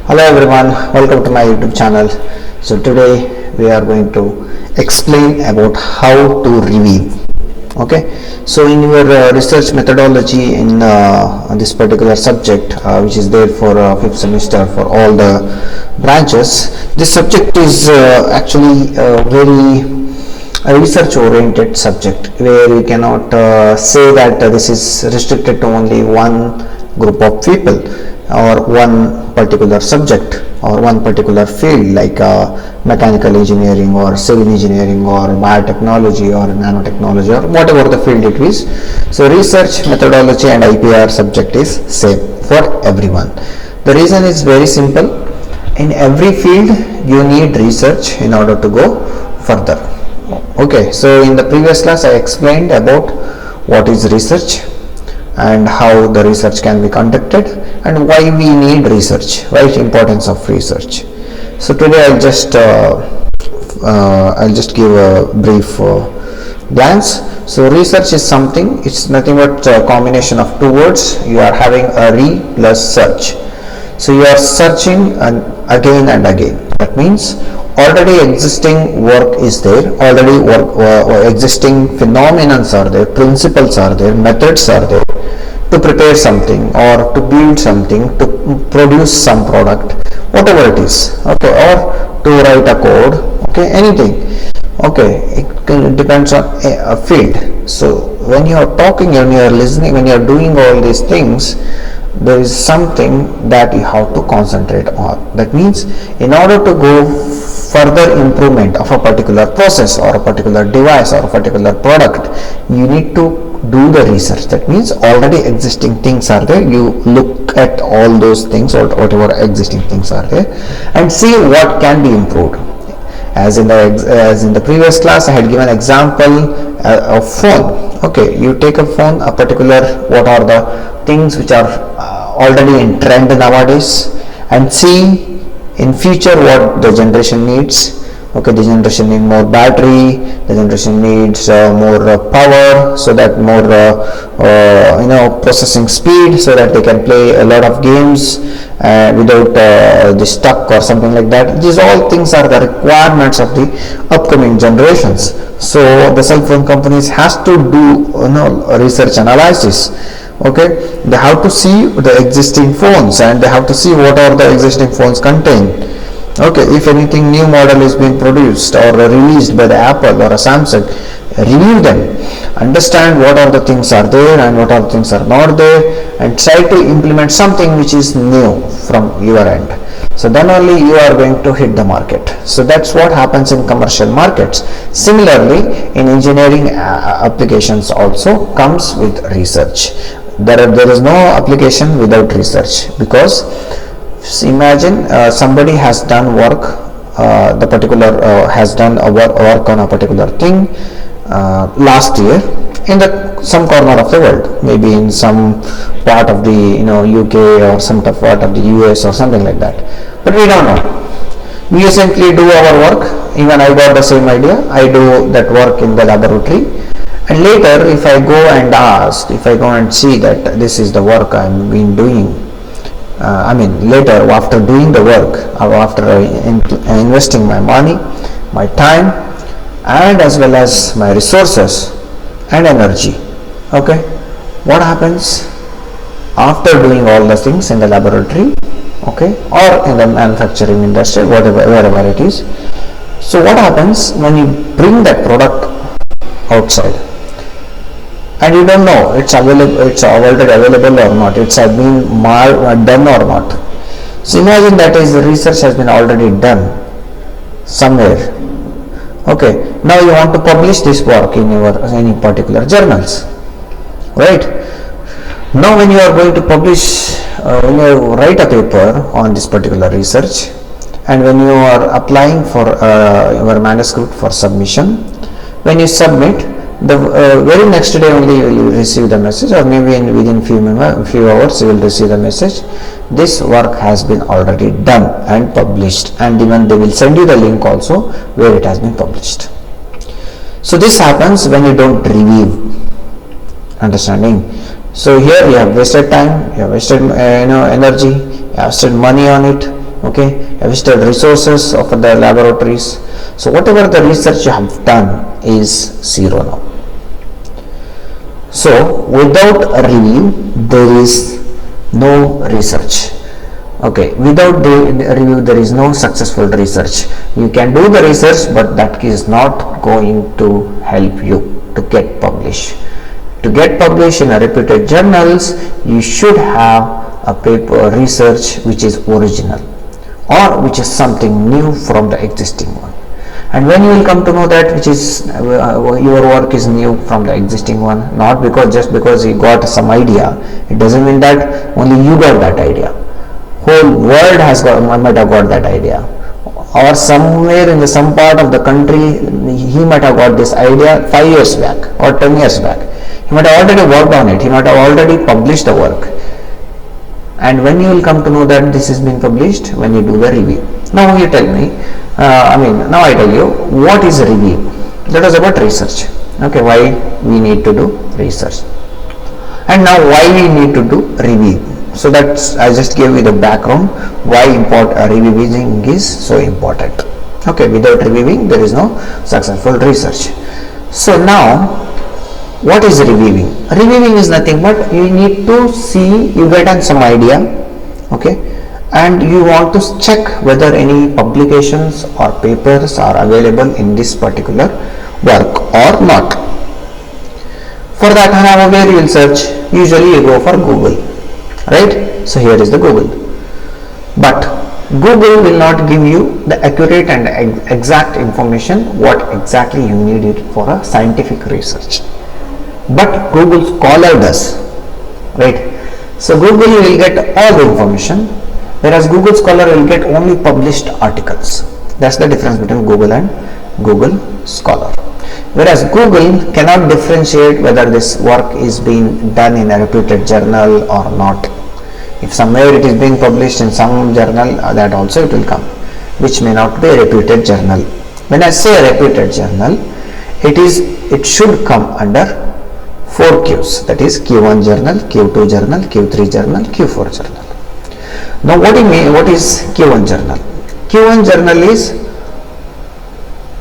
Hello everyone, welcome to my YouTube channel. So today we are going to explain about how to review. Okay, so in your research methodology in this particular subject, which is there for 5th semester for all the branches, this subject is actually very a research oriented subject where you cannot say that this is restricted to only one group of people or one particular subject or one particular field like mechanical engineering or civil engineering or biotechnology or nanotechnology or whatever the field it is. So research methodology and IPR subject is same for everyone. The reason is very simple. In every field you need research in order to go further. Okay, so in the previous class I explained about what is research and how the research can be conducted and why we need research, right? Importance of research. So today I'll just give a brief glance. So research is something, it's nothing but a combination of two words. You are having a re plus search. So you are searching again and again. That means already existing work is there, already existing phenomena are there, principles are there, methods are there to prepare something or to build something, to produce some product, whatever it is, okay, or to write a code, okay, anything, okay, it depends on a field. So when you are talking, when you are listening, when you are doing all these things, there is something that you have to concentrate on. That means in order to go further improvement of a particular process or a particular device or a particular product, you need to do the research. That means already existing things are there. You look at all those things or whatever existing things are there and see what can be improved. As in the previous class, I had given example of phone. Okay, you take a phone, a particular, what are the things which are already in trend nowadays, and see in future what the generation needs. Okay, the generation needs more battery, the generation needs more power, so that more processing speed, so that they can play a lot of games without the stuck or something like that. These all things are the requirements of the upcoming generations. So the cell phone companies has to do research analysis. Okay, they have to see the existing phones and they have to see what are the existing phones contain. Okay, if anything new model is being produced or released by the Apple or a Samsung, review them, understand what are the things are there and what are the things are not there, and try to implement something which is new from your end. So then only you are going to hit the market. So that's what happens in commercial markets. Similarly, in engineering applications also comes with research. There is no application without research, because imagine somebody has done work, has done a work on a particular thing last year in some corner of the world, maybe in some part of the UK or some part of the US or something like that. But we don't know. We simply do our work. Even I got the same idea. I do that work in the laboratory. And later, if I go and see that this is the work I've been doing, later after doing the work, or after investing my money, my time, and as well as my resources and energy, okay, what happens after doing all the things in the laboratory, okay, or in the manufacturing industry, wherever it is? So what happens when you bring that product outside and you don't know it's already available or not, it's been done or not? So imagine that is the research has been already done somewhere. Okay, now you want to publish this work in any particular journals, right? Now when you are going to publish, when you write a paper on this particular research, and when you are applying for your manuscript for submission, when you submit, the very next day only you will receive the message, or maybe within few hours you will receive the message. This work has been already done and published, and even they will send you the link also where it has been published. So this happens when you don't review. Understanding? So here you have wasted time, you have wasted energy, you have wasted money on it, okay, visited resources of the laboratories. So whatever the research you have done is zero now. So without a review there is no research. Okay, without the review there is no successful research. You can do the research, but that is not going to help you to get published. To get published in a reputed journals, you should have a paper research which is original or which is something new from the existing one. And when you will come to know that which is your work is new from the existing one, not because just because you got some idea, it doesn't mean that only you got that idea. Whole world might have got that idea, or somewhere in some part of the country he might have got this idea 5 years back or 10 years back. He might have already worked on it, he might have already published the work. And when you will come to know that this is being published, when you do the review. Now you tell me, now I tell you what is review. That is about research. Okay, why we need to do research, and now why we need to do review. So that's, I just gave you the background why reviewing is so important. Okay, without reviewing there is no successful research. So now what is reviewing? Reviewing is nothing but you need to see, you get some idea, okay, and you want to check whether any publications or papers are available in this particular work or not. For that, however, where you will search? Usually you go for Google, right? So here is the Google, but Google will not give you the accurate and exact information what exactly you need it for a scientific research, but Google Scholar does, right? So Google will get all the information, whereas Google Scholar will get only published articles. That's the difference between Google and Google Scholar. Whereas Google cannot differentiate whether this work is being done in a reputed journal or not. If somewhere it is being published in some journal, that also it will come, which may not be a reputed journal. When I say a reputed journal, it should come under 4 Qs, that is Q1 journal, Q2 journal, Q3 journal, Q4 journal. Now what is Q1 journal? Q1 journal is,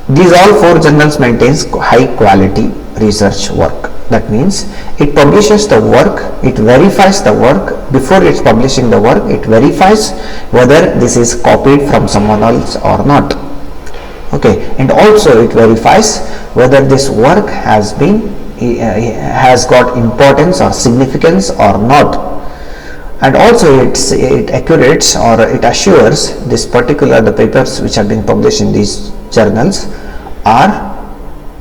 these all 4 journals maintains high quality research work. That means it publishes the work, it verifies the work. Before it's publishing the work, it verifies whether this is copied from someone else or not. Okay, and also it verifies whether this work has got importance or significance or not. And also it accurates or it assures this particular, the papers which have been published in these journals are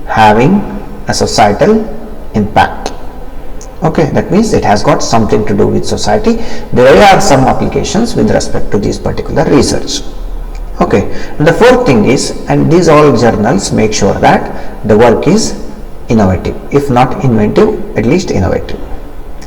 having a societal impact. Okay, that means it has got something to do with society. There are some applications with respect to this particular research. Okay, and the 4th thing is, and these all journals make sure that the work is innovative, if not inventive, at least innovative.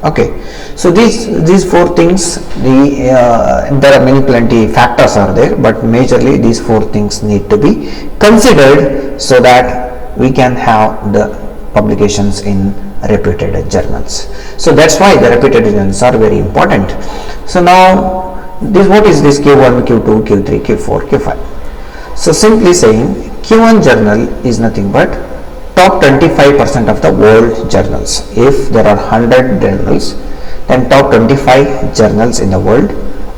Okay, so these 4 things, there are many plenty factors are there, but majorly these 4 things need to be considered so that we can have the publications in reputed journals. So that's why the reputed journals are very important. So now what is this Q1, Q2, Q3, Q4, Q5? So simply saying, Q1 journal is nothing but top 25% of the world journals. If there are 100 journals, then top 25 journals in the world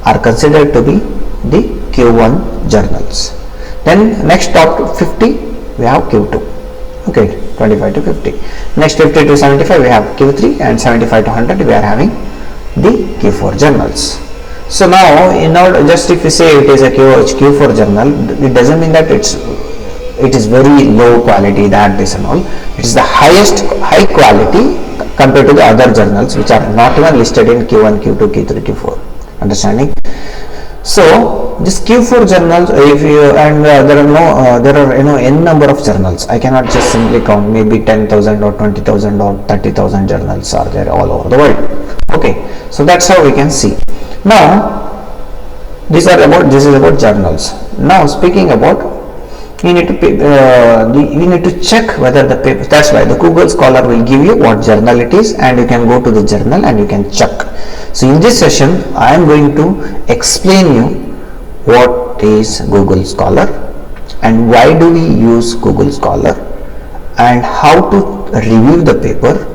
are considered to be the Q1 journals. Then next top 50 we have Q2. Okay, 25 to 50. Next 50 to 75 we have Q3, and 75 to 100 we are having the Q4 journals. So now, just if you say it is a Q4 journal, it doesn't mean that it is very low quality, that this and all. It is the high quality compared to the other journals which are not even listed in Q1, Q2, Q3, Q4. Understanding? So this Q4 journals, there are n number of journals. I cannot just simply count. Maybe 10,000 or 20,000 or 30,000 journals are there all over the world. Okay, so that's how we can see. Now this is about journals. Now speaking about, you need to check whether the paper. That's why the Google Scholar will give you what journal it is, and you can go to the journal and you can check. So in this session I am going to explain you what is Google Scholar and why do we use Google Scholar, and how to review the paper,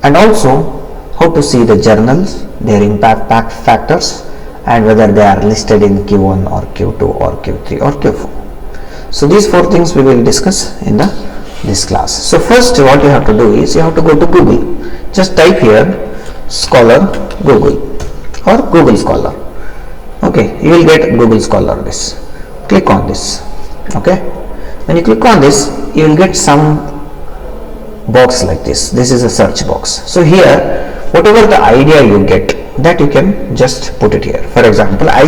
and also how to see the journals, their impact factors, and whether they are listed in Q1 or Q2 or Q3 or Q4. So these 4 things we will discuss in this class. So first what you have to do is you have to go to Google. Just type here Scholar Google or Google Scholar. Okay, you will get Google Scholar. This, click on this. Okay, when you click on this, you will get some box like this. This is a search box. So here, whatever the idea you get, that you can just put it here. For example, I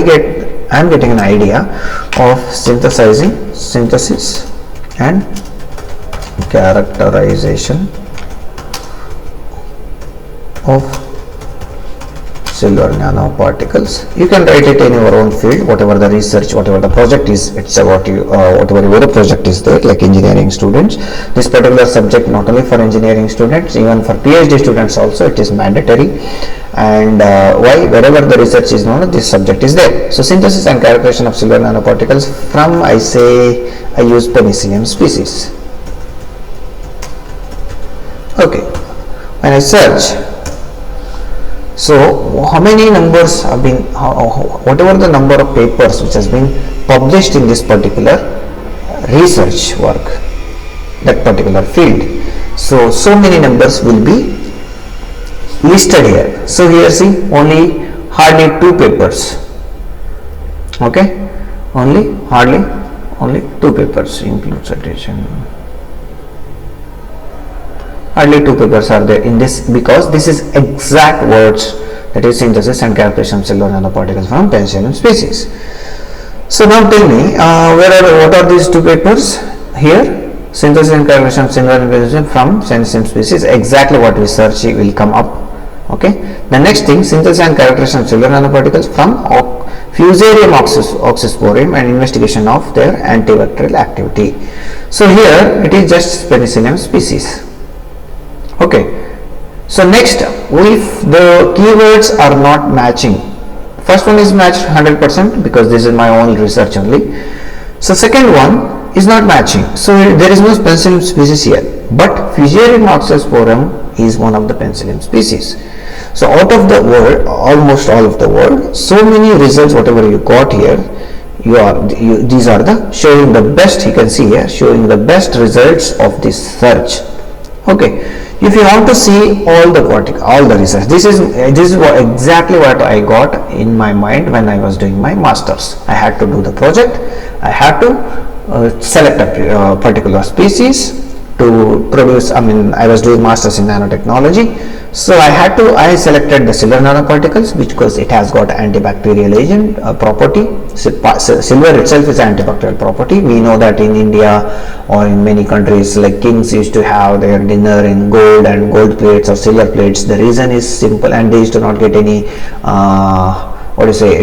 am getting an idea of synthesis and characterization of silver nanoparticles. You can write it in your own field, whatever the research, whatever the project is, it's about you, whatever your project is there, like engineering students. This particular subject not only for engineering students, even for PhD students also it is mandatory. And why? Wherever the research is known, this subject is there. So synthesis and characterization of silver nanoparticles from, I use penicillium species. Okay, when I search, so how many numbers have been, whatever the number of papers which has been published in this particular research work, that particular field, so many numbers will be listed here. So here see, only hardly 2 papers. Okay, only 2 papers include citation. Hardly 2 papers are there in this, because this is exact words, that is synthesis and characterization of silver nanoparticles from penicillium species. So now tell me, what are these 2 papers here? Synthesis and characterization of silver nanoparticles from penicillium species, exactly what we search will come up. Okay, the next thing, synthesis and characterization of silver nanoparticles from Fusarium oxysporium and investigation of their antibacterial activity. So here it is just penicillium species. Okay, so next, if the keywords are not matching, first one is matched 100% because this is my own research only. So second one is not matching, so there is no penicillium species here, but Fusarium oxysporium is one of the penicillium species. So out of the world, almost all of the world, so many results whatever you got here, these are the showing the best, you can see here, showing the best results of this search. Okay, if you want to see all the research, this is exactly what I got in my mind when I was doing my masters. I had to do the project, I had to select a particular species to produce. I was doing masters in nanotechnology, so I selected the silver nanoparticles because it has got antibacterial agent property. Silver itself is antibacterial property. We know that in India or in many countries, like kings used to have their dinner in gold and gold plates or silver plates. The reason is simple, and they used to not get any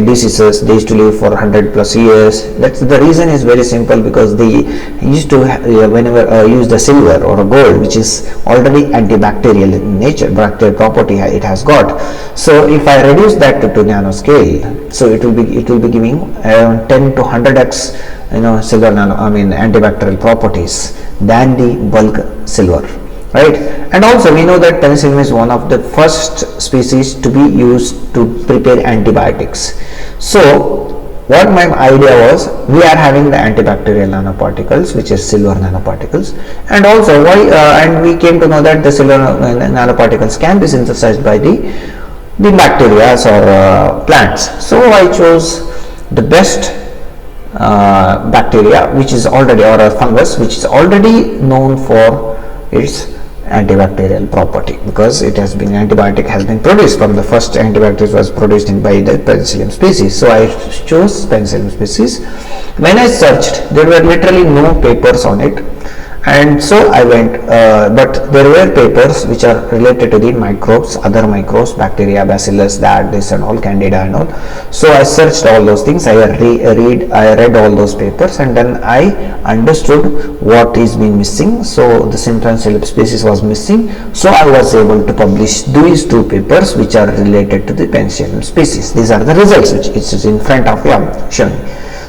diseases. They used to live for 100+ years. That's the reason is very simple, because they used to whenever use the silver or a gold, which is already antibacterial in nature, bacterial property it has got. So if I reduce that to nanoscale, so it will be giving 10 to 100x silver antibacterial properties than the bulk silver. Right, and also we know that penicillin is one of the first species to be used to prepare antibiotics. So what my idea was, we are having the antibacterial nanoparticles, which is silver nanoparticles, and also and we came to know that the silver nanoparticles can be synthesized by the bacteria or plants. So I chose the best bacteria, which is already, or a fungus which is already known for its antibacterial property, because antibiotic has been produced from the first antibiotic was produced by the penicillium species. So I chose penicillium species. When I searched, there were literally no papers on it, And so I went, but there were papers which are related to the microbes, other microbes, bacteria, bacillus, that, this and all, candida and all. So I searched all those things, I read all those papers, and then I understood what is being missing. So the Citations species was missing, so I was able to publish these two papers which are related to the Penicillium species. These are the results which is in front of you, I am showing.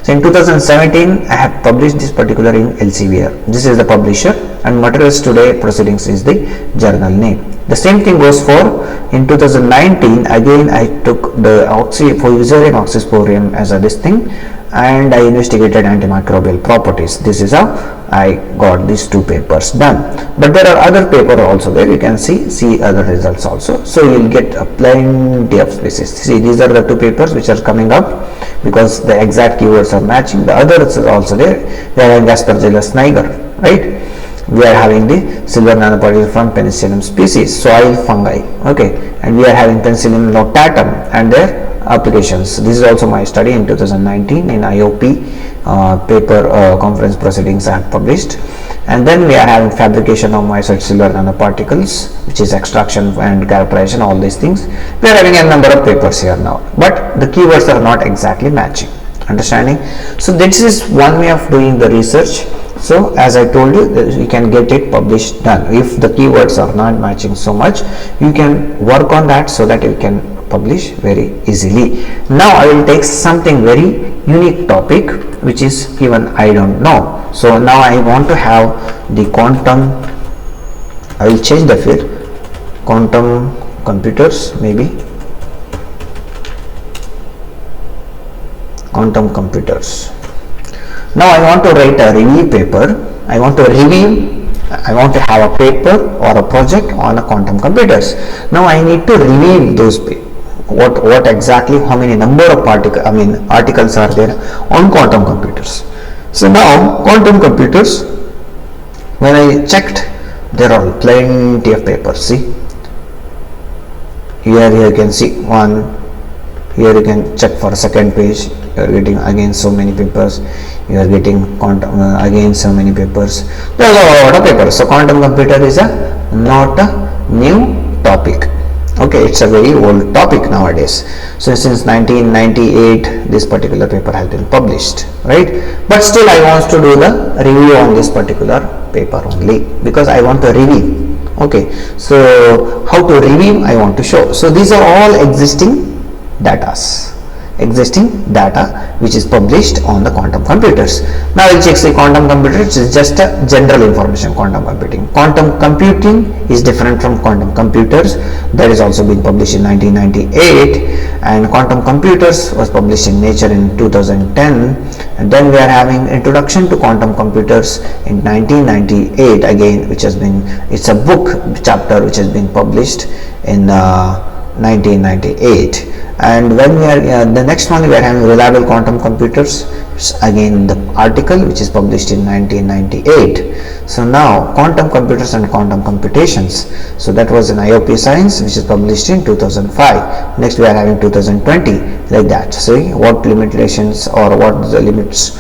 So in 2017, I have published this particular in Elsevier. This is the publisher, and Materials Today Proceedings is the journal name. The same thing goes for in 2019. Again, I took the Fusarium oxysporium as a this thing, and I investigated antimicrobial properties. This is how I got these two papers done. But there are other papers also there. You can see other results also. So you will get plenty of species. See, these are the two papers which are coming up because the exact keywords are matching. The others are also there. We are having Aspergillus niger, right? We are having the silver nanoparticle from Penicillium species, soil fungi, okay, and we are having Penicillium notatum and their applications. This is also my study in 2019 in IOP paper conference proceedings I have published. And then we are having fabrication of myocyte silver nanoparticles, which is extraction and characterization, all these things. We are having a number of papers here now, but the keywords are not exactly matching. Understanding? So this is one way of doing the research. So as I told you, you can get it published done. If the keywords are not matching so much, you can work on that so that you can publish very easily. Now I will take something very unique topic which is given I don't know. So now I want to have the quantum, I will change the field, quantum computers, maybe quantum computers. Now I want to write a review paper. I want to have a paper or a project on a quantum computers. Now I need to review those what exactly, how many number of articles are there on quantum computers. So now quantum computers, when I checked, there are plenty of papers. See, here you can see one. Here you can check for a second page. You are getting again so many papers. You are getting quantum again so many papers. There are a lot of papers. So quantum computer is not a new topic. Okay, it's a very old topic nowadays. So since 1998, this particular paper has been published, right? But still, I want to do the review on this particular paper only because I want to review. Okay, so how to review I want to show. So these are all existing data which is published on the quantum computers. Now I will check the quantum computer. It is just a general information. Quantum computing, quantum computing is different from quantum computers. That is also been published in 1998, and quantum computers was published in Nature in 2010. And then we are having introduction to quantum computers in 1998 again, which has been, it's a book chapter which has been published in 1998. And when we are the next one, we are having reliable quantum computers. It's again the article which is published in 1998. So now quantum computers and quantum computations. So that was an IOP Science which is published in 2005. Next we are having 2020, like that. See what limitations or what the limits.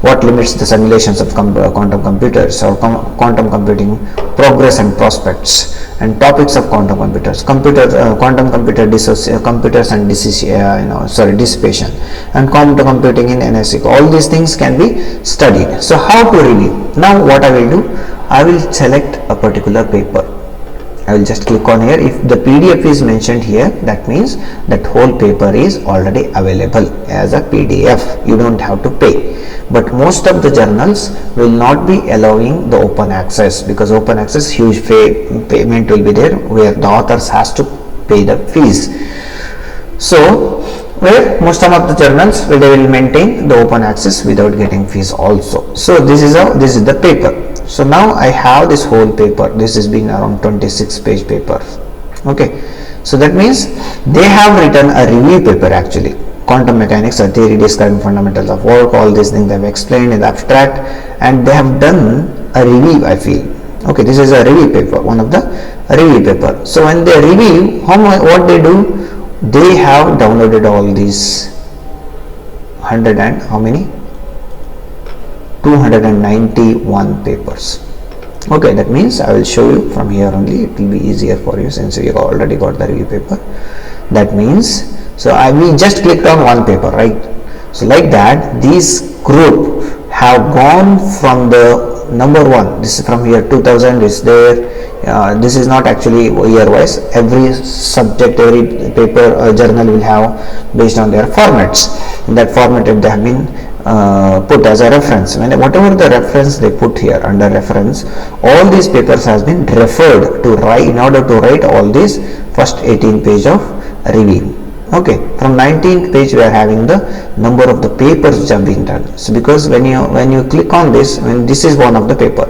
What limits the simulations of quantum computers or quantum computing progress and prospects, and topics of quantum computers, quantum computer computers and dissipation, and quantum computing in NSC. All these things can be studied. So how to review? Now what I will do, I will select a particular paper. I will just click on here. If the PDF is mentioned here, that means that whole paper is already available as a PDF. You don't have to pay. But most of the journals will not be allowing the open access, because open access huge payment will be there where the authors has to pay the fees. So where most of the journals they will maintain the open access without getting fees also. So this is the paper. So now I have this whole paper. This has been around 26 page paper. Okay, so that means they have written a review paper actually. Quantum mechanics, a theory describing fundamentals of work, all these things they have explained in the abstract, and they have done a review, I feel. Okay, this is a review paper, one of the review paper. So when they review, what they do, they have downloaded all these 100 and how many 291 papers. Okay, that means I will show you from here only. It will be easier for you since you already got the review paper. That means, so we just clicked on one paper, right? So like that, these group have gone from the number one. This is from here 2000 is there. This is not actually year wise. Every subject, every paper journal will have based on their formats. In that format, if they have been put as a reference, whatever the reference they put here under reference, all these papers has been referred to write in order to write all these first 18 page of review. Okay, from 19th page we are having the number of the papers which have been done. So because when you click on this, when this is one of the paper,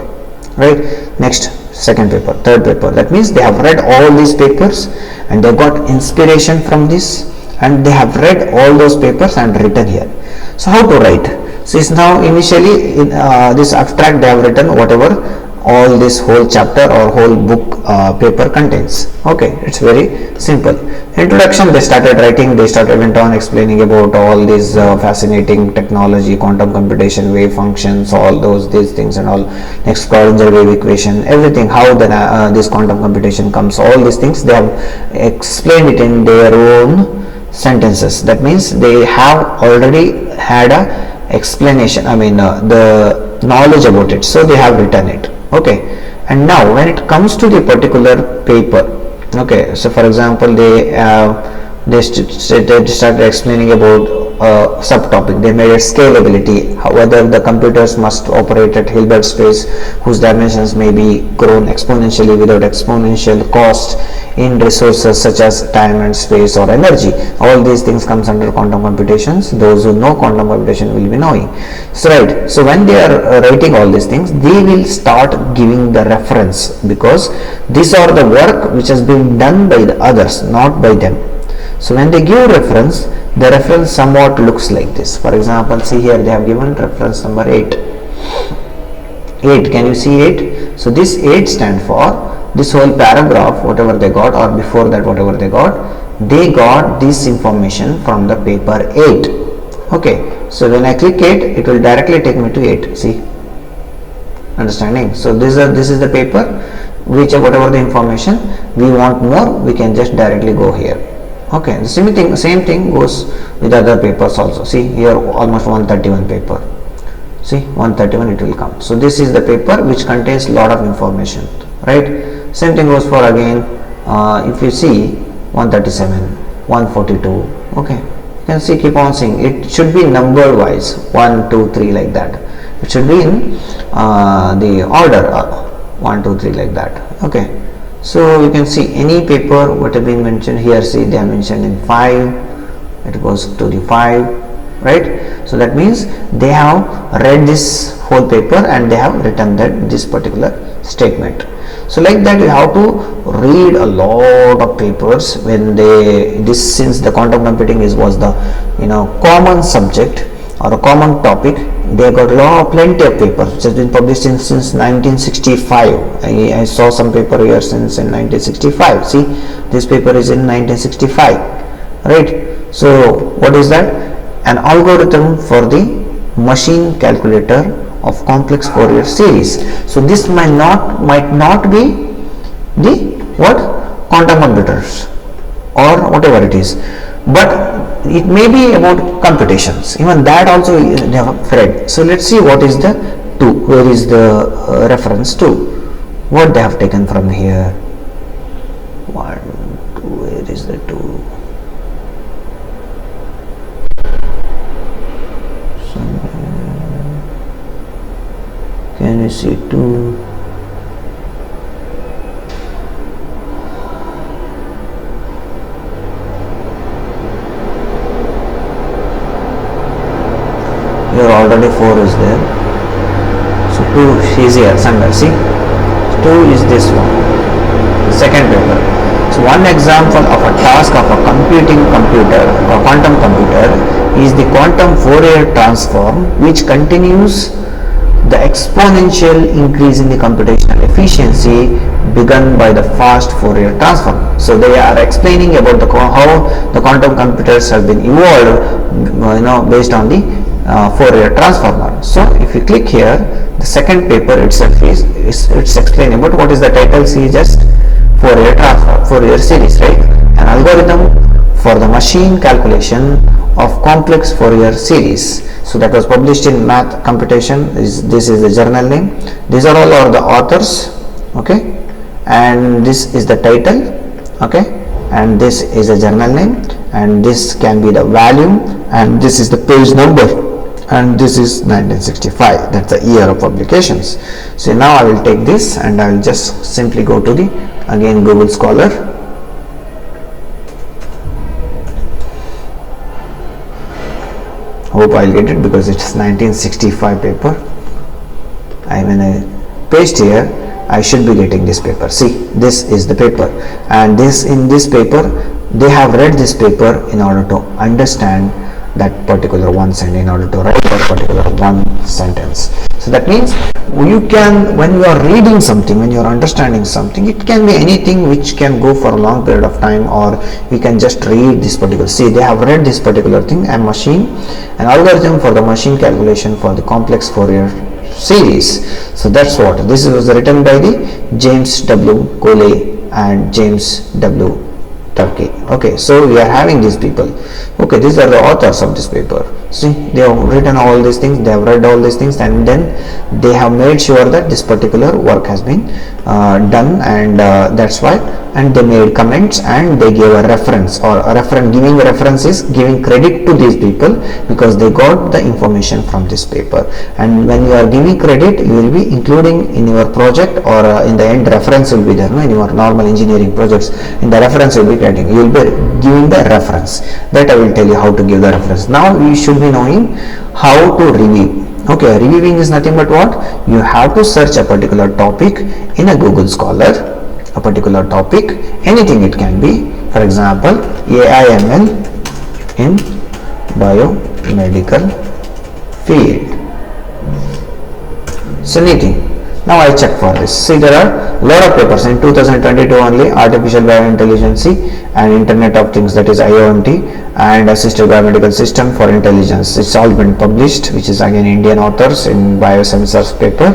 right? Next, second paper, third paper. That means they have read all these papers and they got inspiration from this, and they have read all those papers and written here. So how to write? So it's now initially in this abstract they have written whatever all this whole chapter or whole book paper contains. Okay, it's very simple. Introduction, they started writing, went on explaining about all these fascinating technology, quantum computation, wave functions, all these things and all. Next, Schrodinger wave equation, everything, how this quantum computation comes, all these things they have explained it in their own sentences. That means they have already had a explanation, the knowledge about it, so they have written it. Okay, and now when it comes to the particular paper, okay, so for example they started explaining about subtopic. They made it scalability, whether the computers must operate at Hilbert space whose dimensions may be grown exponentially without exponential cost in resources such as time and space or energy. All these things comes under quantum computations. Those who know quantum computation will be knowing. So right, so when they are writing all these things, they will start giving the reference, because these are the work which has been done by the others, not by them. So when they give reference, the reference somewhat looks like this. For example, see here they have given reference number 8. 8, can you see 8? So this 8 stand for this whole paragraph, whatever they got, or before that whatever they got this information from the paper 8. Okay, so when I click 8, it will directly take me to 8. See, understanding? So this is the paper, which whatever the information we want more, we can just directly go here. Okay, the same thing goes with other papers also. See here, almost 131 paper. See, 131 it will come. So this is the paper which contains lot of information, right? Same thing goes for again, if you see 137, 142. Okay, you can see, keep on seeing. It should be number wise, 1, 2, 3 like that. It should be in the order 1, 2, 3 like that. Okay. So you can see any paper what have been mentioned here. See, they are mentioned in 5. It goes to the 5, right? So that means they have read this whole paper and they have written this particular statement. So like that, you have to read a lot of papers when since the quantum computing was the common subject or a common topic. They got plenty of papers which has been published since 1965. I saw some paper here since in 1965. See, this paper is in 1965, right? So what is that? An algorithm for the machine calculator of complex Fourier series. So this might not be the quantum computers or whatever it is, but it may be about computations. Even that also they have read. So let's see what is the 2. Where is the reference to? What they have taken from here? 1, 2. Where is the 2? Can you see 2? Here already 4 is there. So 2 is here somewhere. See, 2 is this one, the second paper. So one example of a task of a computing computer or quantum computer is the quantum Fourier transform, which continues the exponential increase in the computational efficiency begun by the fast Fourier transform. So they are explaining about how the quantum computers have been evolved, based on the Fourier transformer. So if you click here, the second paper itself is it's explaining about what is the title. See, just Fourier transform, Fourier series, right? An algorithm for the machine calculation of complex Fourier series. So that was published in Math Computation. This is the journal name. These are all are the authors, okay, and this is the title, okay, and this is a journal name, and this can be the volume, and this is the page number, and this is 1965. That's the year of publications. So now I will take this and I will just simply go to the again Google Scholar. Hope I'll get it because it's 1965 paper. When I paste here, I should be getting this paper. See, this is the paper, and in this paper they have read this paper in order to understand that particular one sentence, in order to write that particular one sentence. So that means you can, when you are reading something, when you are understanding something, it can be anything which can go for a long period of time, or we can just read this particular. See, they have read this particular thing, an algorithm for the machine calculation for the complex Fourier series. So that's what this was written by the James W. Coley and James W. Turkey. Okay, so we are having these people. Okay, these are the authors of this paper. See, they have written all these things, they have read all these things, and then they have made sure that this particular work has been done, and that's why, and they made comments and they gave a reference, or a reference. Giving reference is giving credit to these people because they got the information from this paper. And when you are giving credit, you will be including in your project, or in the end reference will be there, no? In your normal engineering projects, in the reference you will be getting, you will be giving the reference. That I will tell you how to give the reference. Now we should be knowing how to review. Okay, reviewing is nothing but what? You have to search a particular topic in a Google Scholar, a particular topic, anything it can be. For example, AIML in biomedical field. So anything. Now I check for this. See, there are a lot of papers in 2022 only. Artificial Biointelligence and Internet of Things, that is IoT, and Assisted Biomedical System for Intelligence. It's all been published, which is again Indian authors in Biosensors paper,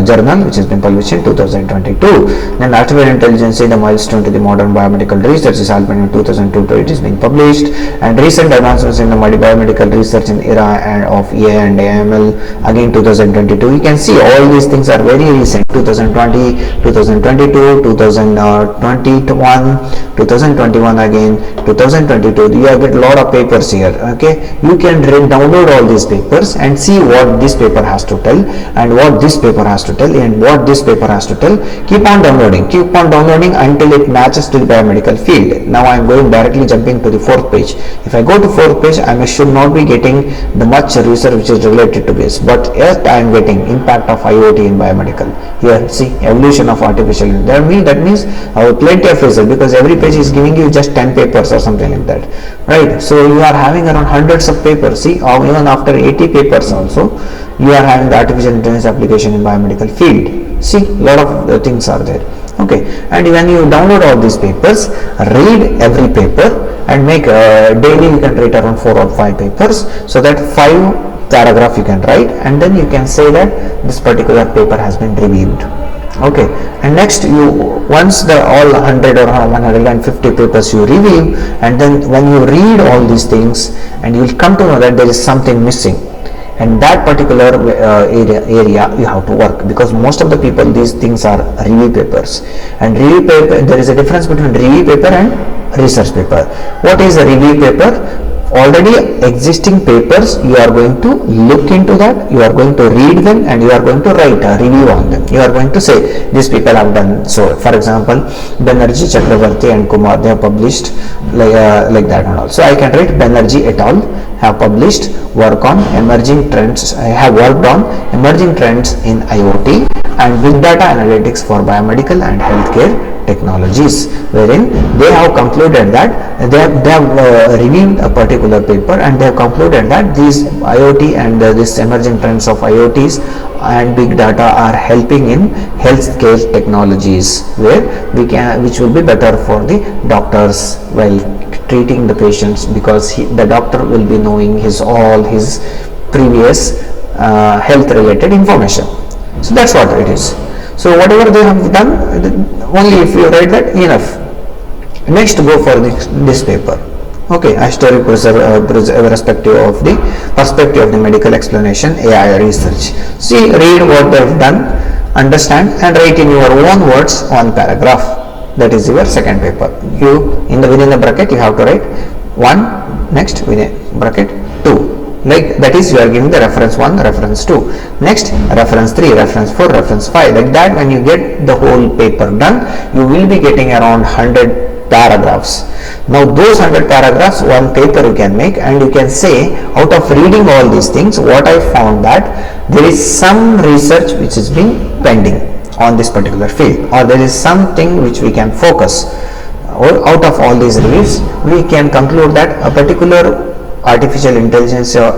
journal, which has been published in 2022. Then Artificial Intelligence, the milestone to the modern biomedical research, is all been in 2002. It is being published, and recent advancements in the biomedical research in era of AI and AML, again 2022. You can see all these things are very recent. 2020, 2022, 2021, 2021 again, 2022. You have got a lot of papers here. Okay, you can download all these papers and see what this paper has to tell, and what this paper has to tell, and what this paper has to tell. Keep on downloading until it matches to the biomedical field. Now I am going directly jumping to the fourth page. If I go to fourth page, I should not be getting the much research which is related to this, but yet I am getting impact of IoT in biomedical. Here, see, evolution of artificial intelligence. That means plenty of research, because every page is giving you just 10 papers or something like that, right? So you are having around hundreds of papers. See, even after 80 papers also, you are having the artificial intelligence application in biomedical field. See, a lot of things are there. Okay, and when you download all these papers, read every paper and make daily you can write around 4 or 5 papers, so that 5 paragraph you can write, and then you can say that this particular paper has been reviewed. Okay, and next, you once the all 100 or 150 papers you review, and then when you read all these things, and you will come to know that there is something missing, and that particular area you have to work, because most of the people, these things are review papers, and review paper, there is a difference between review paper and research paper. What is a review paper? Already existing papers, you are going to look into that, you are going to read them, and you are going to write a review on them. You are going to say, these people have done. So for example, Banerjee, Chakravarti and Kumar, they have published like that and all. So I can write Banerjee et al. Have published work on emerging trends, have worked on emerging trends in IoT and big data analytics for biomedical and healthcare technologies, wherein they have concluded that they have reviewed a particular paper, and they have concluded that these IoT and this emerging trends of IoTs and big data are helping in healthcare technologies, which will be better for the doctors while treating the patients, because the doctor will be knowing all his previous health related information. So that's what it is. So whatever they have done, only if you write that, enough. Next, go for this paper. Okay, historic perspective of the medical explanation, AI research. See, read what they have done, understand, and write in your own words one paragraph. That is your second paper. Within the bracket you have to write 1, next within bracket 2. Like that is, you are giving the reference 1, reference 2, next reference 3, reference 4, reference 5. Like that, when you get the whole paper done, you will be getting around 100 paragraphs. Now those 100 paragraphs, one paper you can make, and you can say, out of reading all these things, what I found that there is some research which is being pending on this particular field, or there is something which we can focus. Or out of all these reviews, we can conclude that a particular artificial intelligence to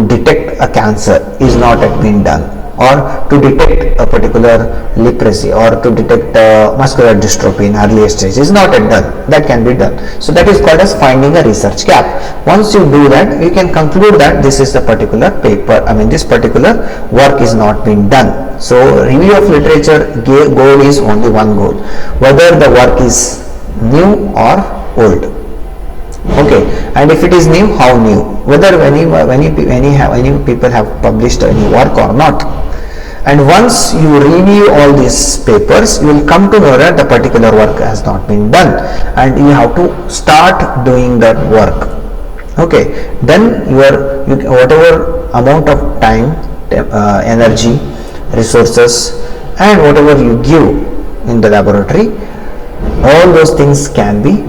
detect a cancer is not yet been done, or to detect a particular leprosy, or to detect muscular dystrophy in earlier stage is not yet done. That can be done. So that is called as finding a research gap. Once you do that, you can conclude that this is the particular paper, this particular work is not been done. So review of literature goal is only one goal, whether the work is new or old. Okay, and if it is new, how new, whether any people have published any work or not. And once you review all these papers, you will come to know that the particular work has not been done, and you have to start doing that work. Okay, then whatever amount of time, energy, resources, and whatever you give in the laboratory, all those things can be,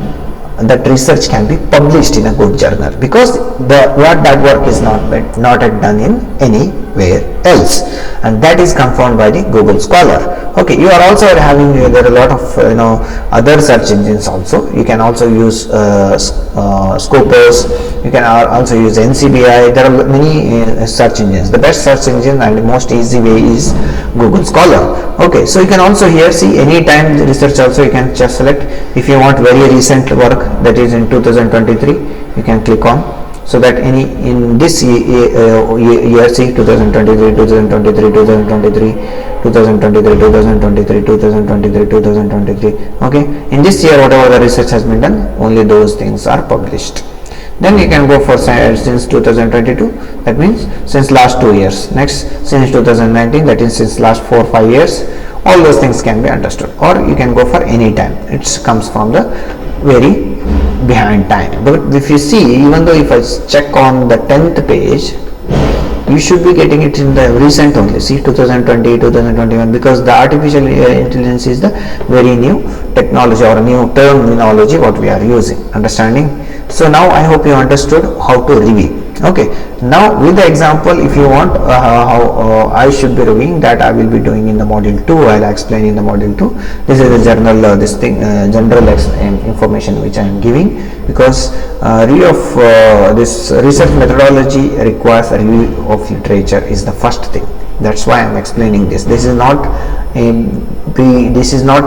that research can be published in a good journal, because that work is not yet done in anywhere else, and that is confirmed by the Google Scholar. Okay, you are also having, there are a lot of other search engines also. You can also use Scopus, you can also use NCBI. There are many search engines. The best search engine and the most easy way is Google Scholar. Okay, so you can also here see anytime research also, you can just select. If you want very recent work, that is in 2023, you can click on, so that in this year, see 2023, 2023, 2023, 2023, 2023, 2023, 2023. Okay, in this year whatever the research has been done, only those things are published. Then you can go for since 2022, that means since last 2 years. Next, since 2019, that is since last 4-5 years. All those things can be understood, or you can go for any time. It comes from the very behind time. But if you see, even though if I check on the 10th page, you should be getting it in the recent only. See 2020, 2021, because the artificial intelligence is the very new technology or new terminology what we are using. Understanding? So now I hope you understood how to review. Okay, now with the example, if you want how I should be reviewing, that I will be doing in the module 2. I'll explain in the module 2. This is the journal, general information which I am giving, because review of this research methodology requires a review of literature is the first thing. That's why I am explaining this. This is not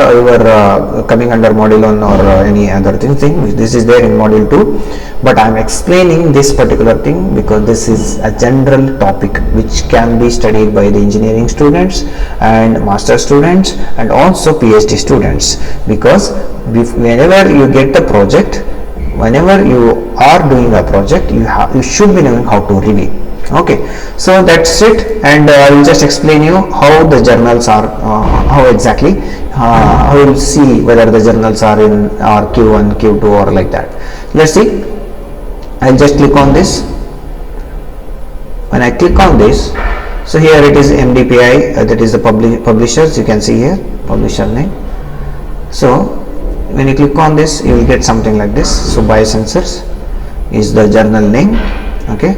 our coming under module 1 or any other thing. This is there in module 2, but I am explaining this particular thing because this is a general topic which can be studied by the engineering students and master students and also PhD students, because whenever you get the project, whenever you are doing a project, you should be knowing how to review. Okay, so that's it, and I will just explain you how the journals are, how exactly I will see whether the journals are in Q1, Q2 or like that. Let's see. I'll just click on this. When I click on this, so here it is MDPI, that is the publishers. You can see here publisher name. So when you click on this, you will get something like this. So biosensors is the journal name. Okay,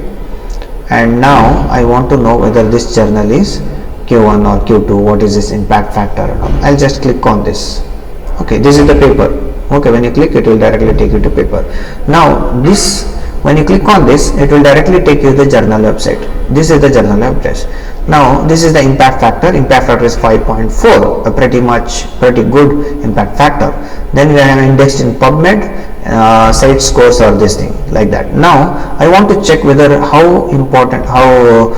and now I want to know whether this journal is Q1 or Q2, what is this impact factor and all. I'll just click on this. Okay, this is the paper. Okay, when you click, it will directly take you to paper. Now this, when you click on this, it will directly take you to the journal website. This is the journal website. Now this is the impact factor. Impact factor is 5.4, a pretty good impact factor. Then we have indexed in PubMed. site scores or this thing like that. Now I want to check whether how important, how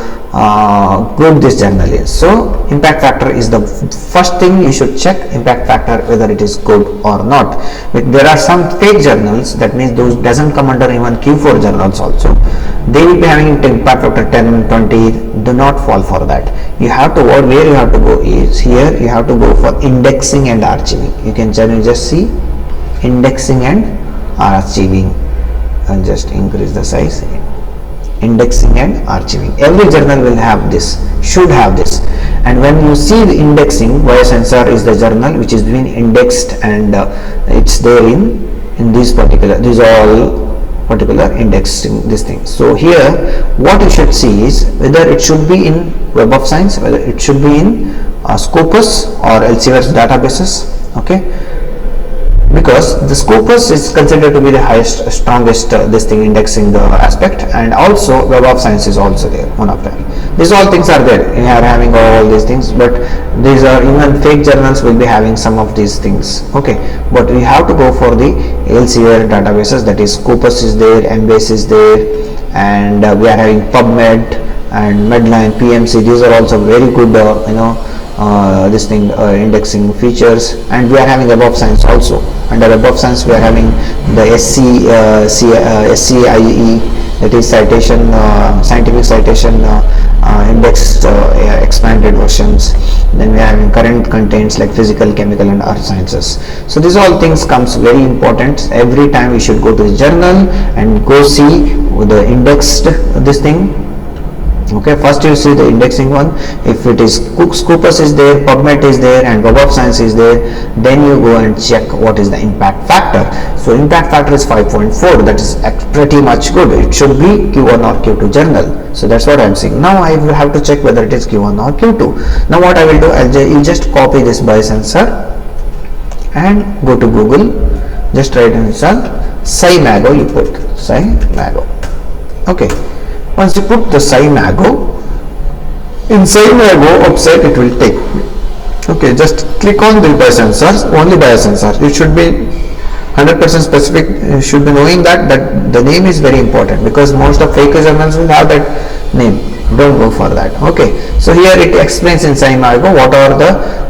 good this journal is. So impact factor is the first thing you should check, impact factor, whether it is good or not. But there are some fake journals, that means those doesn't come under even Q4 journals also. They will be having impact factor 10, 20. Do not fall for that. You have to, where you have to go is here, you have to go for indexing and archiving. You can just see indexing and archiving. I'll just increase the size. Indexing and archiving. Every journal will have this, should have this. And when you see the indexing, biosensor is the journal which is being indexed, and it's there in these particular, these all particular indexing this thing. So here what you should see is whether it should be in Web of Science, whether it should be in Scopus or Elsevier's databases. Okay, because the Scopus is considered to be the highest, strongest this thing indexing the aspect, and also Web of Science is also there, one of them. These all things are there. You are having all these things, but these are, even fake journals will be having some of these things. Okay, but we have to go for the Elsevier databases, that is Scopus is there, Embase is there, and we are having PubMed and Medline, PMC. These are also very good this thing indexing features. And we are having Web of Science also. Under Web of Science we are having the SCIE, that is citation, scientific citation indexed expanded versions. Then we are having current contents like physical, chemical and earth sciences. So these all things comes very important. Every time we should go to the journal and go see the indexed this thing. Okay, first you see the indexing one. If it is Scopus is there, PubMed is there and Web of Science is there, then you go and check what is the impact factor. So impact factor is 5.4, that is pretty much good. It should be Q1 or Q2 journal. So that's what I am saying. Now I will have to check whether it is Q1 or Q2. Now what I will do, you just copy this biosensor and go to Google, just write in search SciMago, you put SciMago. Okay, once you put the SciMago, in SciMago website it will take. Okay, just click on the biosensors, only biosensor. It should be 100% specific. You should be knowing that the name is very important, because most of fake journals will have that name. Don't go for that. Okay, so here it explains in SciMago what are the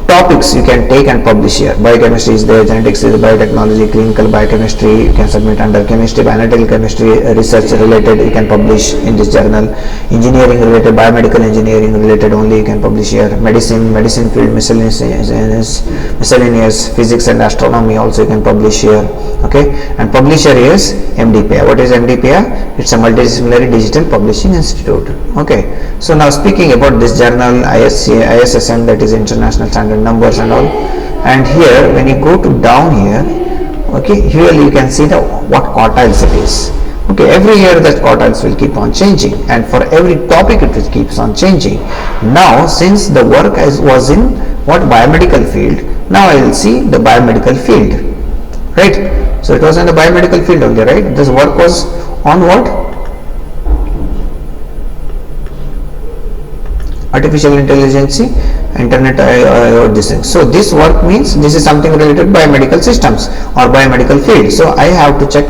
topics you can take and publish here. Biochemistry is there, genetics is biotechnology, clinical biochemistry you can submit under chemistry, analytical chemistry, research related you can publish in this journal, engineering related, biomedical engineering related only you can publish here, medicine field, miscellaneous, physics and astronomy also you can publish here. Okay, and publisher is MDPI. What is MDPI? It's a multidisciplinary digital publishing institute. Okay, so now speaking about this journal, ISSN, that is international standard numbers and all. And here when you go to down here, okay, here you can see the what quartiles it is. Okay, every year the quartiles will keep on changing, and for every topic it will keeps on changing. Now since the work was in what, biomedical field, now I will see the biomedical field, right? So it was in the biomedical field only, right? This work was on what? Artificial intelligence, internet, this thing. So this work means this is something related to biomedical systems or biomedical field. So I have to check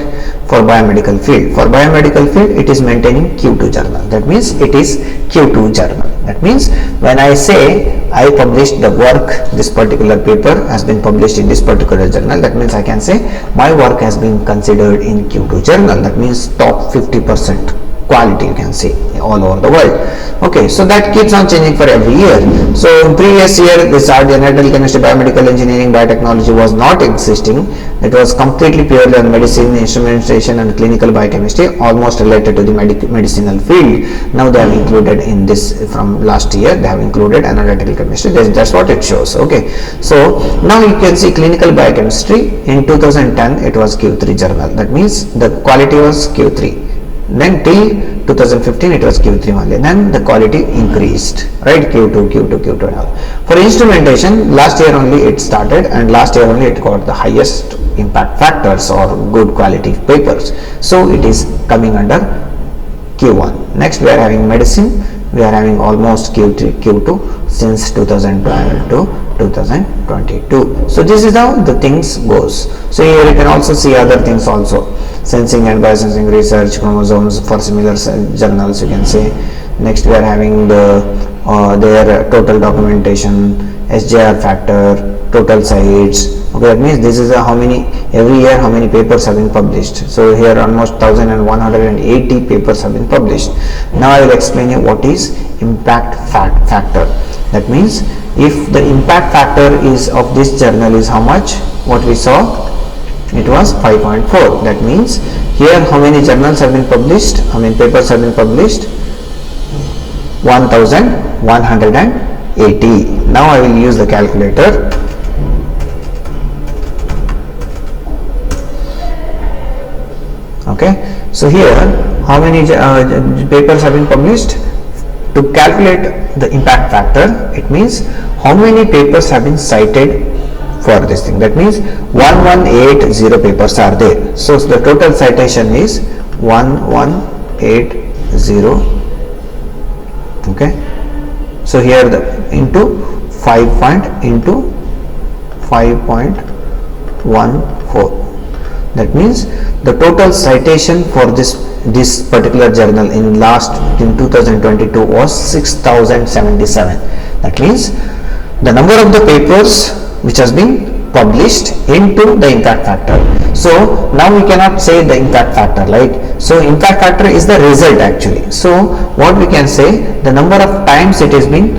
for biomedical field. For biomedical field it is maintaining Q2 journal. That means it is Q2 journal. That means when I say I published the work, this particular paper has been published in this particular journal, that means I can say my work has been considered in Q2 journal. That means top 50% quality you can see all over the world. Okay, so that keeps on changing for every year. So in previous year this analytical chemistry, biomedical engineering, biotechnology was not existing. It was completely purely on medicine, instrumentation and clinical biochemistry, almost related to the medicinal field. Now they have included in this, from last year they have included analytical chemistry. That's what it shows. Okay, so now you can see clinical biochemistry in 2010 it was Q3 journal. That means the quality was Q3. Then till 2015 it was Q3 only, then the quality increased, right? Q2 and all. For instrumentation, last year only it started, and last year only it got the highest impact factors or good quality papers, so it is coming under Q1. Next we are having medicine. we are having almost Q2 since 2012 to 2022. So this is how the things goes. So here you can also see other things also, sensing and biosensing research, chromosomes for similar journals you can say. Next we are having their total documentation, SJR factor, total sites. Okay, that means this is how many every year how many papers have been published. So here almost 1180 papers have been published. Now I will explain you what is impact factor. That means if the impact factor is of this journal is how much, what we saw, it was 5.4. that means here how many journals have been published, papers have been published, 1180. Now I will use the calculator. Okay, so here how many papers have been published? To calculate the impact factor, it means how many papers have been cited for this thing. That means 1180 papers are there. So the total citation is 1180. Okay, so here the into 5.14. That means the total citation for this particular journal in 2022 was 6077. That means the number of the papers which has been published into the impact factor. So now we cannot say the impact factor, right? So impact factor is the result actually. So what we can say, the number of times it has been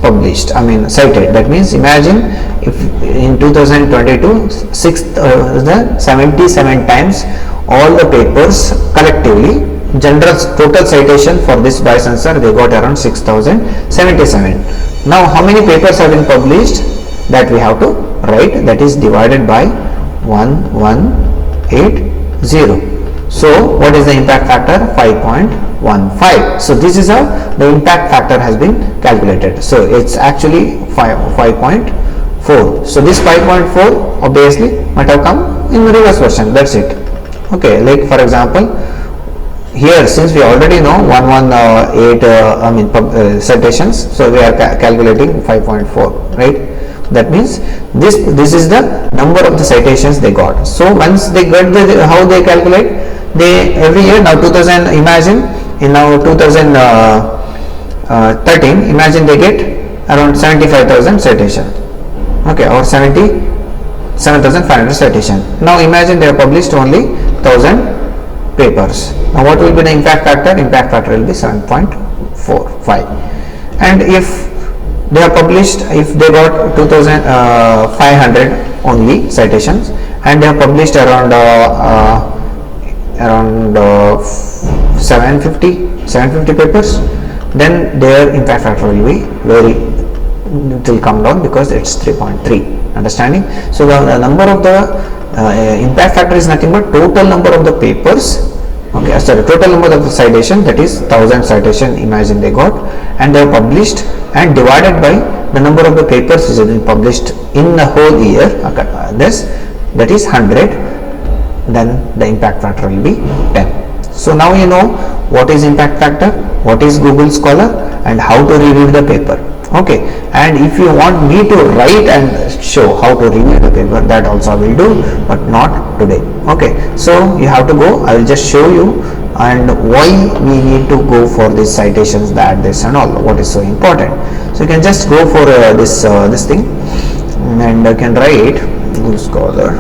published, cited. That means imagine if in 2022 77 times all the papers collectively, general total citation for this biosensor they got around 6077. Now how many papers have been published, that we have to write, that is divided by 1180. So what is the impact factor? 5.15. So this is how the impact factor has been calculated. So it's actually 5.4. So this 5.4 obviously might have come in the reverse version. That's it. Okay, like for example, here since we already know 118 citations, so we are calculating 5.4, right? That means this is the number of the citations they got. So once they get how they calculate, they every year, now 2000, imagine in now 2013, imagine they get around 75,000 citation, okay, or 77,500 citation. Now imagine they have published only 1000 papers. Now what will be the impact factor? Impact factor will be 7.45. And if they have published, if they got 2500 only citations and they have published around 750 papers, then their impact factor will be it will come down because it's 3.3. understanding? So the number of the impact factor is nothing but total number of the papers, okay, sorry, total number of the citation, that is 1000 citation imagine they got, and they are published, and divided by the number of the papers which have been published in the whole year, that is 100, then the impact factor will be 10. So now you know what is impact factor, what is Google Scholar, and how to review the paper. Okay, and if you want me to write and show how to review the paper, that also I will do, but not today. Okay, so you have to go, I will just show you and why we need to go for these citations, that this and all, what is so important. So you can just go for this thing, and I can write Google Scholar.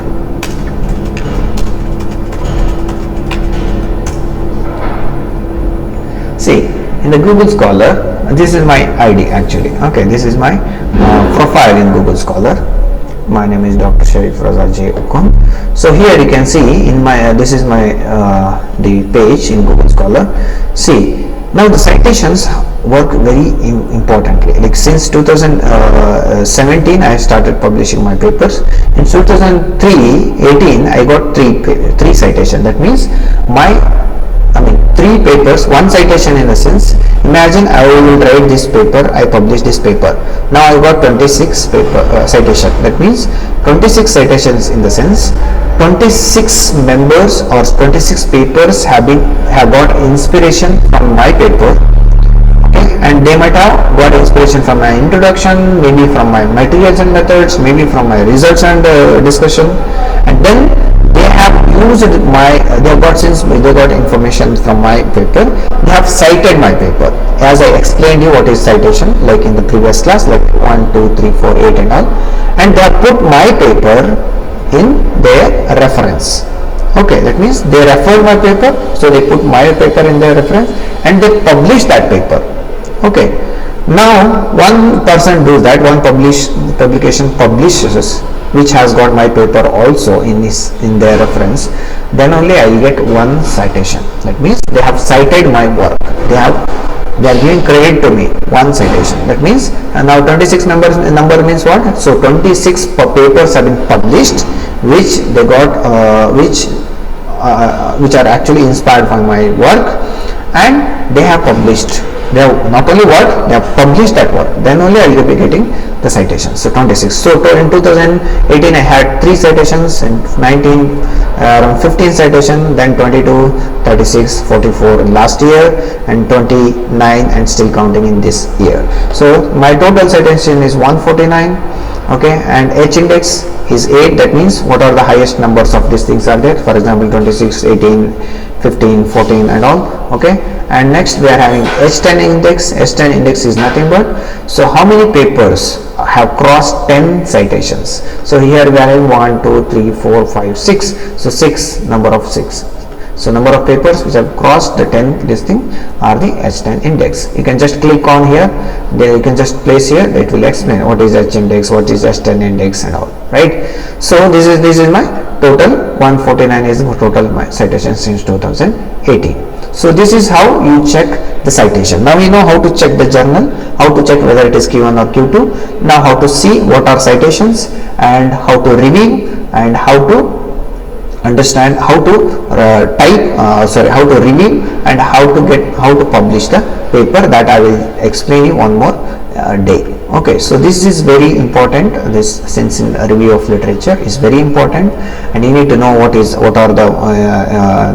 See, in the Google Scholar, this is my ID actually. Okay, this is my profile in Google Scholar. My name is Dr. Sharif Raza J. Okon. So here you can see in my this is my the page in Google Scholar. See, now the citations work very importantly. Like since 2017 I started publishing my papers. In 2018 I got three citation. That means three papers, one citation in a sense. Imagine I will write this paper, I publish this paper. Now I got 26 citation. That means 26 citations in the sense 26 members or 26 papers have got inspiration from my paper. Okay, and they might have got inspiration from my introduction, maybe from my materials and methods, maybe from my results and discussion, and then they have used my they got since they got information from my paper, they have cited my paper as I explained you what is citation, like in the previous class, like 1 2 3 4 8 and all, and they have put my paper in their reference. Okay, that means they refer my paper, so they put my paper in their reference and they publish that paper. Okay, now one person does that, one publication publishes which has got my paper also in their reference, then only I will get one citation. That means they have cited my work, they are giving credit to me, one citation. That means now 26 number means what? So 26 papers have been published which they got which are actually inspired by my work, and they have published. They have not only work, they have published that work, then only I will be getting the citations. So 26. So in 2018 I had 3 citations, in 19 around 15 citations, then 22, 36, 44 last year, and 29 and still counting in this year. So my total citation is 149. Okay, and H index is 8. That means what are the highest numbers of these things are there, for example 26, 18, 15, 14 and all. Okay, and next we are having H10 index. H10 index is nothing but, so how many papers have crossed 10 citations. So here we are having 1 2 3 4 5 6, so 6, number of 6. So number of papers which have crossed the 10 this thing are the H10 index. You can just click on here, then you can just place here, it will explain what is H index, what is H10 index and all, right? So this is my total 149 is the total my citation since 2018. So this is how you check the citation. Now we know how to check the journal, how to check whether it is Q1 or Q2. Now how to see what are citations and how to review and how to understand how to how to review and how to publish the paper, that I will explain you one more day. Okay, so this is very important. This, since in a review of literature is very important, and you need to know what are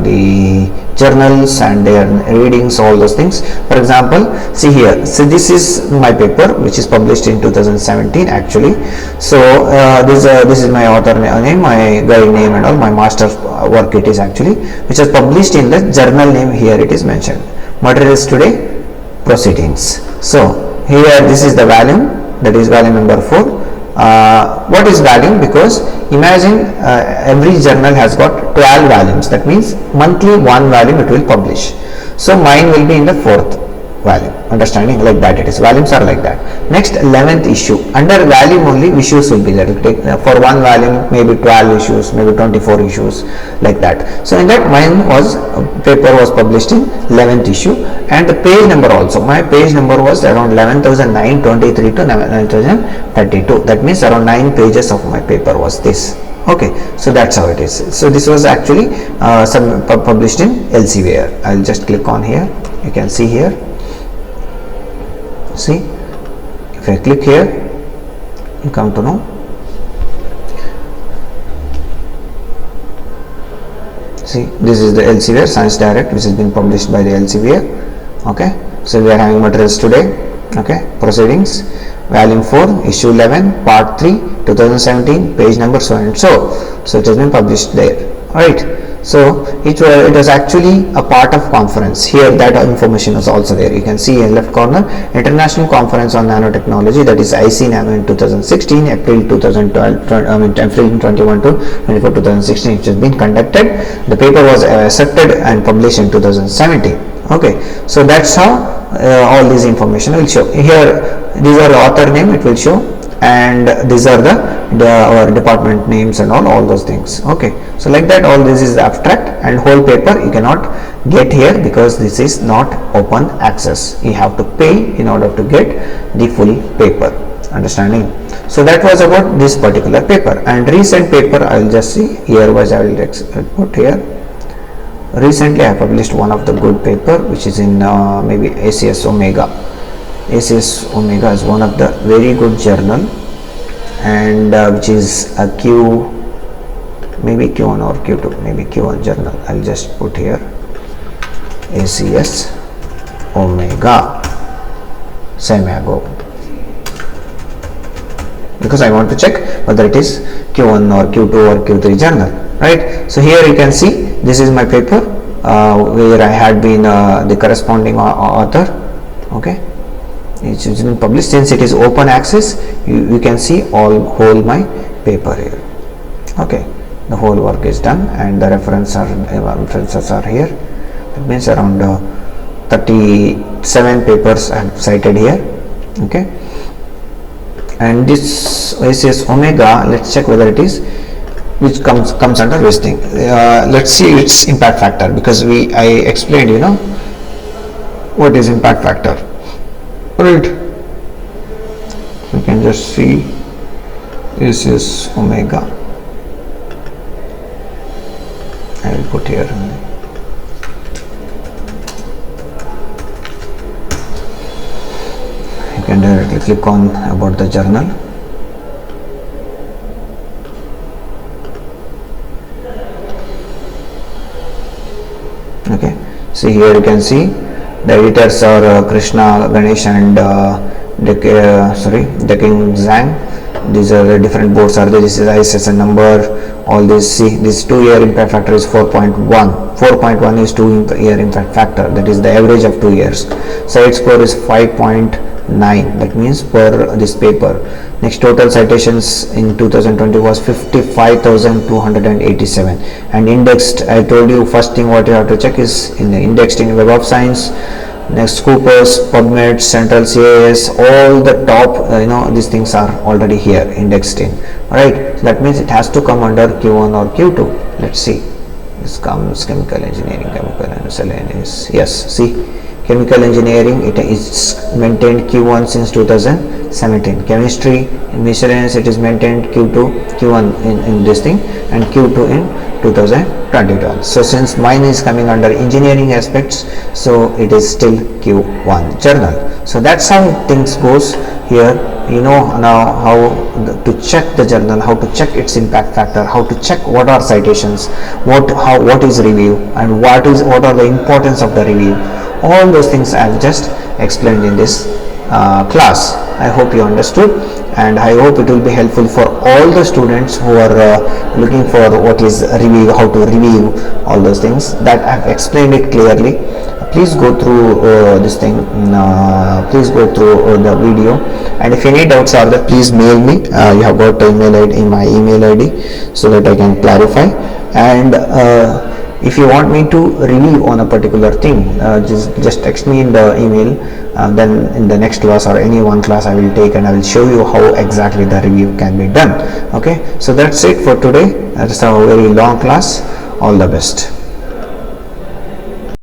the journals and their readings, all those things. For example, see here, so this is my paper which is published in 2017 actually. So this is my author name, my guide name and all, my master's work it is actually, which is published in the journal name. Here it is mentioned, Materials Today Proceedings. So here this is the volume, that is volume number 4. What is volume? Because imagine every journal has got 12 volumes, that means monthly one volume it will publish. So mine will be in the 4th volume, understanding, like that it is, volumes are like that. Next, 11th issue, under volume only issues will be there. For one volume maybe 12 issues, maybe 24 issues, like that. So in that mine was paper was published in 11th issue, and the page number also, my page number was around 11,923 to 11,032. That means around 9 pages of my paper was this. Okay, so that's how it is. So this was actually published in Elsevier. I'll just click on here, you can see here. See, if I click here, you come to know. See, this is the Elsevier Science Direct, which has been published by the Elsevier. Okay, so we are having Materials Today. Okay, Proceedings, Volume 4, Issue 11, Part 3, 2017, page number so and so. So it has been published there. Alright. So it was actually a part of conference. Here that information is also there. You can see in left corner, International Conference on Nanotechnology, that is IC Nano in 2016, April 2012, April 21 to 24 2016, which has been conducted. The paper was accepted and published in 2017. Okay, so that's how all this information will show. Here these are the author name, it will show, and these are our department names and all those things. Okay, so like that, all this is abstract, and whole paper you cannot get here because this is not open access. You have to pay in order to get the full paper, understanding. So that was about this particular paper. And recent paper, I will just see here was, I will put here. Recently I published one of the good paper, which is in maybe ACS Omega. ACS Omega is one of the very good journal, and which is a maybe Q1 or Q2, maybe Q1 journal. I'll just put here ACS Omega. semi-ago, because I want to check whether it is Q1 or Q2 or Q3 journal, right? So here you can see this is my paper where I had been the corresponding author. Okay, it's been published. Since it is open access, you can see whole my paper here. Okay, the whole work is done and the references are here. It means around 37 papers I have cited here. Okay, and this is omega. Let's check whether it is which comes under which thing. Let's see its impact factor, because I explained what is impact factor, right? So you can just see this is omega. I will put here. You can directly click on about the journal. Okay, see here you can see the editors are Krishna, Ganesh and Deking Zhang. These are the different boards are there. This is ISSN number, all this. See, this 2-year impact factor is 4.1. 4.1 is 2-year impact factor, that is the average of 2 years. Site score is 5.9, that means for this paper. Next, total citations in 2020 was 55,287, and indexed, I told you first thing what you have to check is in the indexed in Web of Science. Next, Scopus, PubMed, Central CAS, all the top these things are already here indexed in, right? So that means it has to come under Q1 or Q2. Let's see, this comes chemical engineering, chemical and miscellaneous. Yes, see, chemical engineering, it is maintained Q1 since 2017. Chemistry in miscellaneous, it is maintained Q1 in this thing, and Q2 in 2021. So since mine is coming under engineering aspects, so it is still Q1 journal. So that's how things goes here. Now how to check the journal, how to check its impact factor, how to check what are citations, what is review, and what are the importance of the review. All those things I have just explained in this class. I hope you understood, and I hope it will be helpful for all the students who are looking for what is review, how to review, all those things that I have explained it clearly. Please go through this thing, please go through the video, and if any doubts are there, please mail me. You have got my email ID, so that I can clarify. And if you want me to review on a particular thing, just text me in the email. Then in the next class or any one class I will take, and I will show you how exactly the review can be done. Okay, so that's it for today. That's a very long class. All the best.